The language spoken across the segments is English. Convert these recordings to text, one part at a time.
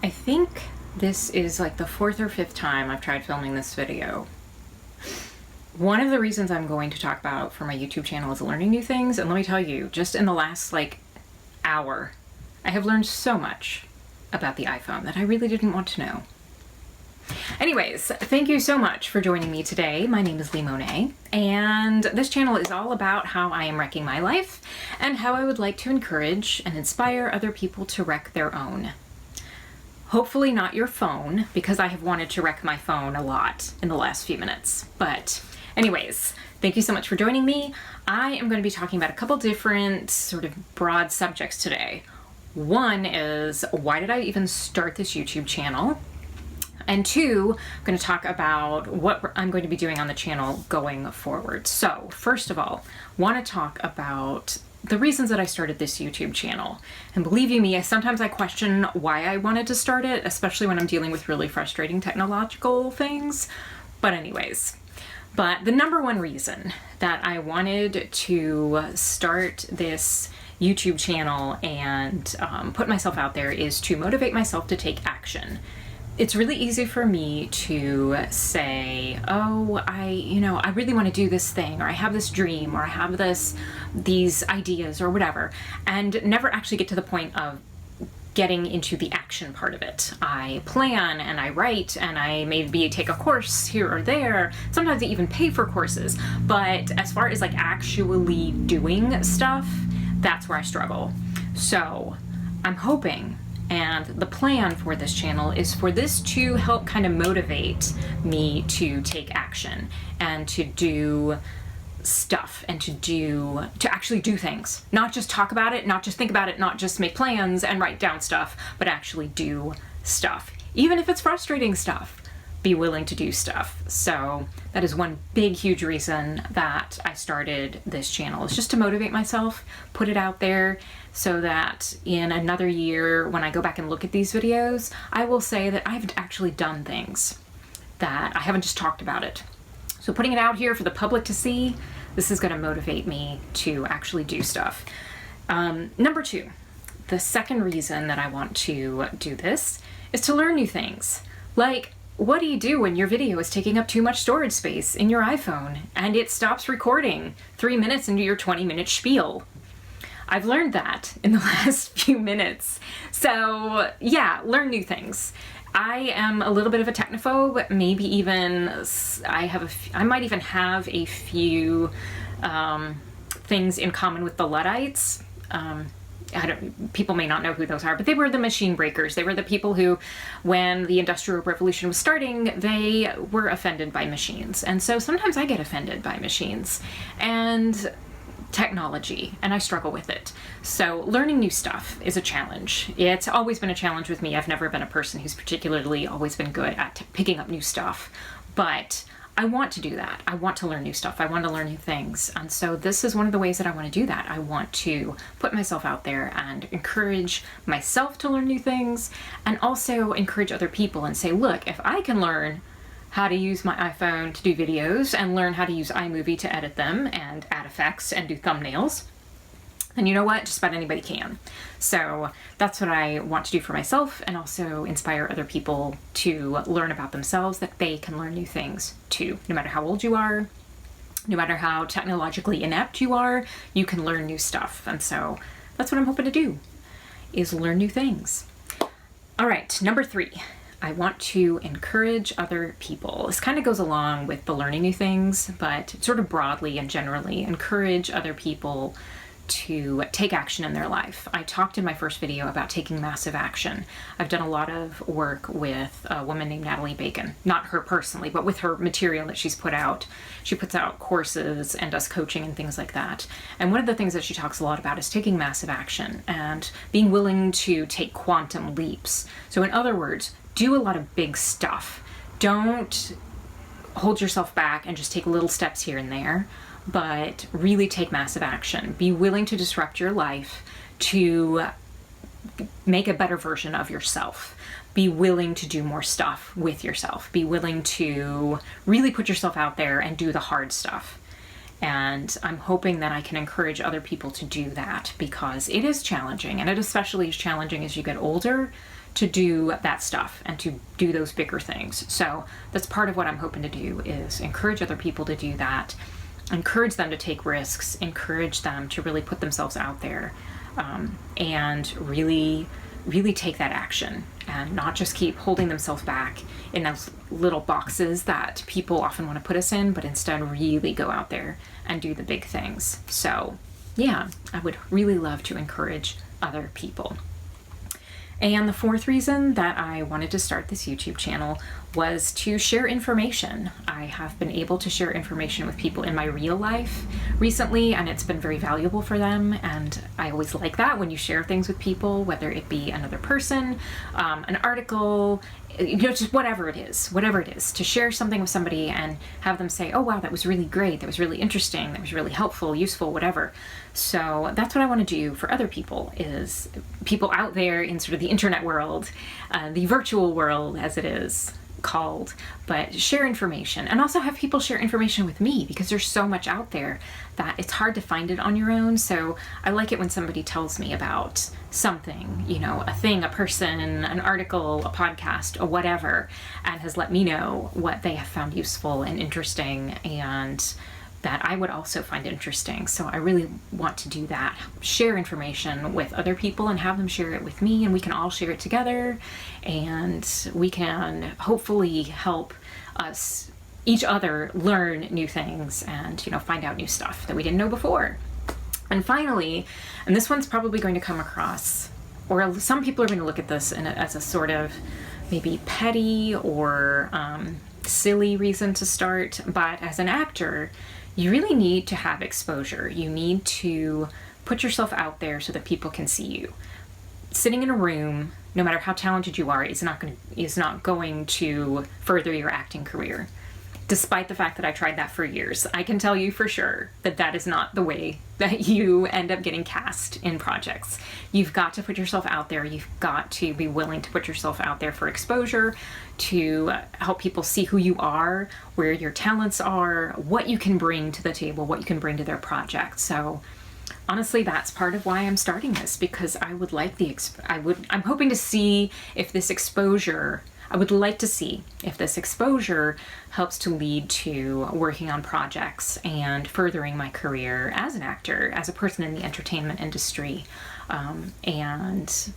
I think this is like the 4th or 5th time I've tried filming this video. One of the reasons I'm going to talk about for my YouTube channel is learning new things, and let me tell you, just in the last hour, I have learned so much about the iPhone that I really didn't want to know. Anyways, thank you so much for joining me today. My name is Lee Monet, and this channel is all about how I am wrecking my life and how I would like to encourage and inspire other people to wreck their own. Hopefully not your phone, because I have wanted to wreck my phone a lot in the last few minutes. But anyways, thank you so much for joining me. I am going to be talking about a couple different sort of broad subjects today. One is, why did I even start this YouTube channel? And 2, I'm going to talk about what I'm going to be doing on the channel going forward. So first of all, want to talk about the reasons that I started this YouTube channel. And believe you me, sometimes I question why I wanted to start it, especially when I'm dealing with really frustrating technological things. But anyways, the number one reason that I wanted to start this YouTube channel and put myself out there is to motivate myself to take action. It's really easy for me to say, oh, I really want to do this thing, or I have this dream, or I have these ideas, or whatever, and never actually get to the point of getting into the action part of it. I plan and I write and I maybe take a course here or there. Sometimes I even pay for courses. But as far as actually doing stuff, that's where I struggle. So I'm hoping, and the plan for this channel is for this to help kind of motivate me to take action and to do stuff and to actually do things. Not just talk about it, not just think about it, not just make plans and write down stuff, but actually do stuff. Even if it's frustrating stuff, be willing to do stuff. So that is one big, huge reason that I started this channel, is just to motivate myself, put it out there, so that in another year, when I go back and look at these videos, I will say that I've actually done things, that I haven't just talked about it. So putting it out here for the public to see, this is going to motivate me to actually do stuff. Number 2, the second reason that I want to do this is to learn new things. Like, what do you do when your video is taking up too much storage space in your iPhone and it stops recording 3 minutes into your 20-minute spiel? I've learned that in the last few minutes. So yeah, learn new things. I am a little bit of a technophobe. Maybe even I might even have a few things in common with the Luddites. People may not know who those are, but they were the machine breakers. They were the people who, when the Industrial Revolution was starting, they were offended by machines. And so sometimes I get offended by machines and technology, and I struggle with it. So learning new stuff is a challenge. It's always been a challenge with me. I've never been a person who's particularly always been good at picking up new stuff, but I want to do that. I want to learn new stuff. I want to learn new things. And so this is one of the ways that I want to do that. I want to put myself out there and encourage myself to learn new things, and also encourage other people and say, look, if I can learn how to use my iPhone to do videos and learn how to use iMovie to edit them and add effects and do thumbnails, and you know what? Just about anybody can. So that's what I want to do for myself, and also inspire other people to learn about themselves, that they can learn new things too. No matter how old you are, no matter how technologically inept you are, you can learn new stuff. And so that's what I'm hoping to do, is learn new things. All right, number 3. I want to encourage other people. This kind of goes along with the learning new things, but sort of broadly and generally encourage other people to take action in their life. I talked in my first video about taking massive action. I've done a lot of work with a woman named Natalie Bacon, not her personally, but with her material that she's put out. She puts out courses and does coaching and things like that. And one of the things that she talks a lot about is taking massive action and being willing to take quantum leaps. So in other words, do a lot of big stuff. Don't hold yourself back and just take little steps here and there, but really take massive action. Be willing to disrupt your life to make a better version of yourself. Be willing to do more stuff with yourself. Be willing to really put yourself out there and do the hard stuff. And I'm hoping that I can encourage other people to do that, because it is challenging, and it especially is challenging as you get older, to do that stuff and to do those bigger things. So that's part of what I'm hoping to do, is encourage other people to do that, encourage them to take risks, encourage them to really put themselves out there, and really take that action, and not just keep holding themselves back in those little boxes that people often want to put us in, but instead really go out there and do the big things. So yeah, I would really love to encourage other people. And the fourth reason that I wanted to start this YouTube channel was to share information. I have been able to share information with people in my real life recently, and it's been very valuable for them. And I always like that when you share things with people, whether it be another person, an article, just whatever it is, to share something with somebody and have them say, oh wow, that was really great, that was really interesting, that was really helpful, useful, whatever. So that's what I want to do for other people, is people out there in sort of the internet world, the virtual world as it is called, but share information, and also have people share information with me, because there's so much out there that it's hard to find it on your own. So I like it when somebody tells me about something, a thing, a person, an article, a podcast, or whatever, and has let me know what they have found useful and interesting, and that I would also find interesting. So I really want to do that, share information with other people and have them share it with me, and we can all share it together, and we can hopefully help us, each other, learn new things and, find out new stuff that we didn't know before. And finally, and this one's probably going to come across, or some people are going to look at this as a sort of maybe petty or silly reason to start, but as an actor, you really need to have exposure. You need to put yourself out there so that people can see you. Sitting in a room, no matter how talented you are, is not going to further your acting career. Despite the fact that I tried that for years, I can tell you for sure that that is not the way that you end up getting cast in projects. You've got to put yourself out there. You've got to be willing to put yourself out there for exposure, to help people see who you are, where your talents are, what you can bring to the table, what you can bring to their project. So honestly, that's part of why I'm starting this, because I would like I'm hoping to see if this exposure, I would like to see if this exposure helps to lead to working on projects and furthering my career as an actor, as a person in the entertainment industry, and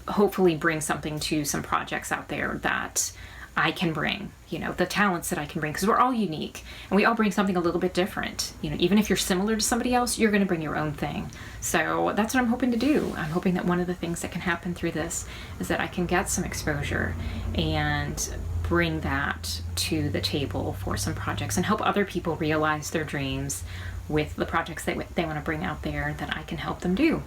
hopefully bring something to some projects out there that I can bring, the talents that I can bring, because we're all unique and we all bring something a little bit different. Even if you're similar to somebody else, you're going to bring your own thing. So that's what I'm hoping to do. I'm hoping that one of the things that can happen through this is that I can get some exposure and bring that to the table for some projects and help other people realize their dreams with the projects they want to bring out there that I can help them do.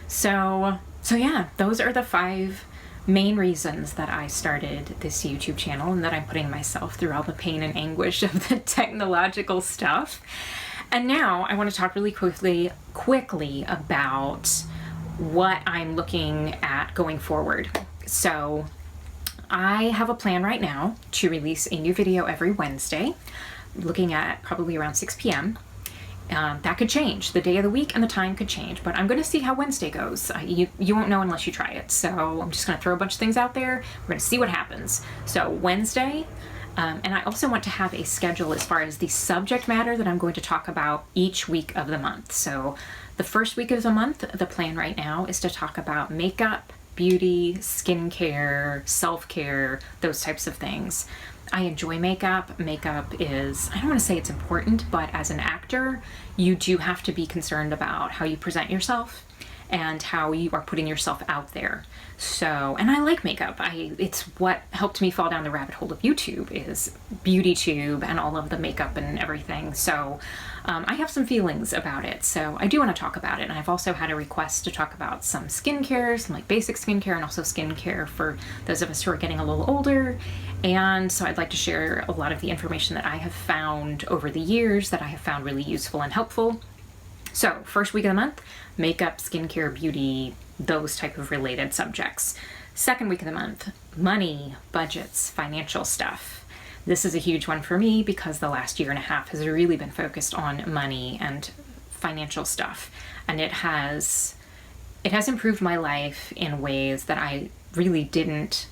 So yeah, those are the 5 main reasons that I started this YouTube channel, and that I'm putting myself through all the pain and anguish of the technological stuff. And now I want to talk really quickly about what I'm looking at going forward. So I have a plan right now to release a new video every Wednesday, looking at probably around 6 p.m. That could change. The day of the week and the time could change, but I'm going to see how Wednesday goes. You won't know unless you try it. So I'm just going to throw a bunch of things out there. We're going to see what happens. So Wednesday, and I also want to have a schedule as far as the subject matter that I'm going to talk about each week of the month. So the first week of the month, the plan right now is to talk about makeup, beauty, skincare, self-care, those types of things. I enjoy makeup. Makeup is, I don't want to say it's important, but as an actor, you do have to be concerned about how you present yourself and how you are putting yourself out there. So, and I like makeup. It's what helped me fall down the rabbit hole of YouTube, is BeautyTube and all of the makeup and everything. So I have some feelings about it. So I do want to talk about it. And I've also had a request to talk about some skincare, some like basic skincare, and also skincare for those of us who are getting a little older. And so I'd like to share a lot of the information that I have found over the years that I have found really useful and helpful. So first week of the month, makeup, skincare, beauty, those type of related subjects. Second week of the month, money, budgets, financial stuff. This is a huge one for me because the last year and a half has really been focused on money and financial stuff. And it has improved my life in ways that I really didn't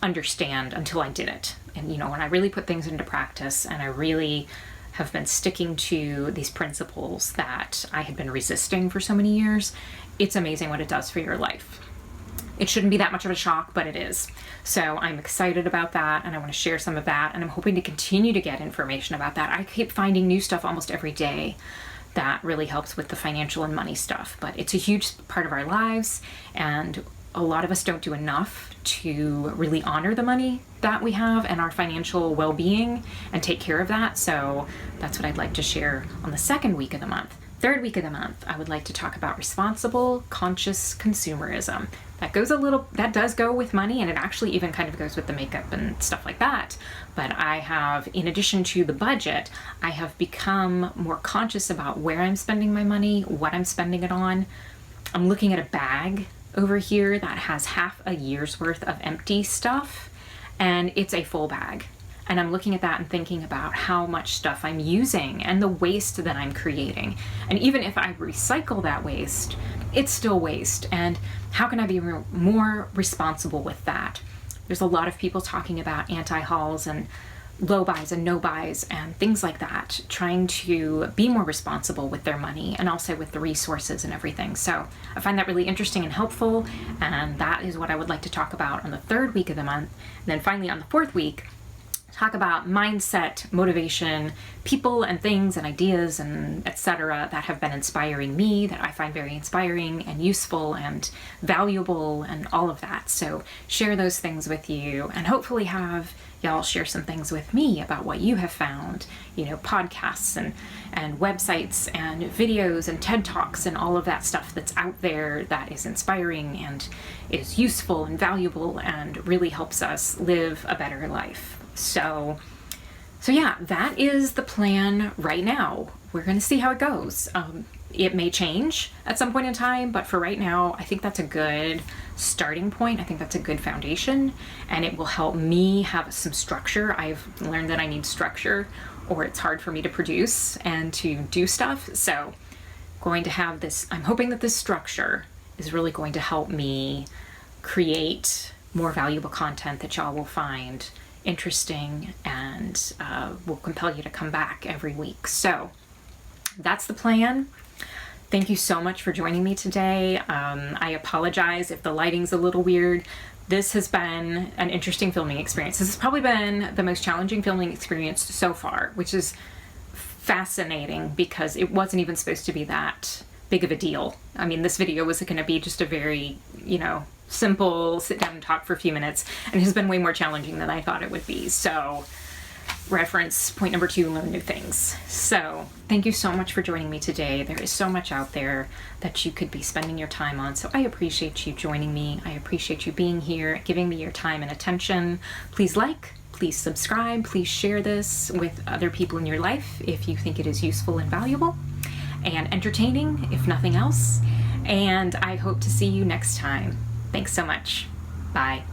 understand until I did it. And, you know, when I really put things into practice and I really have been sticking to these principles that I had been resisting for so many years, it's amazing what it does for your life. It shouldn't be that much of a shock, but it is. So I'm excited about that, and I want to share some of that, and I'm hoping to continue to get information about that. I keep finding new stuff almost every day that really helps with the financial and money stuff, but it's a huge part of our lives, and a lot of us don't do enough to really honor the money that we have and our financial well-being and take care of that. So that's what I'd like to share on the second week of the month. Third week of the month, I would like to talk about responsible, conscious consumerism. That does go with money, and it actually even kind of goes with the makeup and stuff like that. But I have, in addition to the budget, I have become more conscious about where I'm spending my money, what I'm spending it on. I'm looking at a bag over here that has half a year's worth of empty stuff, and it's a full bag. And I'm looking at that and thinking about how much stuff I'm using and the waste that I'm creating. And even if I recycle that waste, it's still waste. And how can I be more responsible with that? There's a lot of people talking about anti-hauls and low buys and no buys and things like that, trying to be more responsible with their money and also with the resources and everything. So I find that really interesting and helpful, and that is what I would like to talk about on the third week of the month. And then finally on the fourth week, talk about mindset, motivation, people and things and ideas and etc. that have been inspiring me, that I find very inspiring and useful and valuable and all of that. So share those things with you, and hopefully have y'all share some things with me about what you have found, you know, podcasts and websites and videos and TED Talks and all of that stuff that's out there that is inspiring and is useful and valuable and really helps us live a better life. So yeah, that is the plan right now. We're going to see how it goes. It may change at some point in time, but for right now, I think that's a good starting point. I think that's a good foundation, and it will help me have some structure. I've learned that I need structure, or it's hard for me to produce and to do stuff. So going to have this, I'm hoping that this structure is really going to help me create more valuable content that y'all will find interesting and will compel you to come back every week. So that's the plan. Thank you so much for joining me today. I apologize if the lighting's a little weird. This has been an interesting filming experience. This has probably been the most challenging filming experience so far, which is fascinating because it wasn't even supposed to be that big of a deal. I mean, this video was going to be just a very, you know, simple sit down and talk for a few minutes, and it has been way more challenging than I thought it would be. So reference point number 2, learn new things. So thank you so much for joining me today. There is so much out there that you could be spending your time on. So I appreciate you joining me. I appreciate you being here, giving me your time and attention. Please like, please subscribe, please share this with other people in your life if you think it is useful and valuable and entertaining, if nothing else. And I hope to see you next time. Thanks so much. Bye.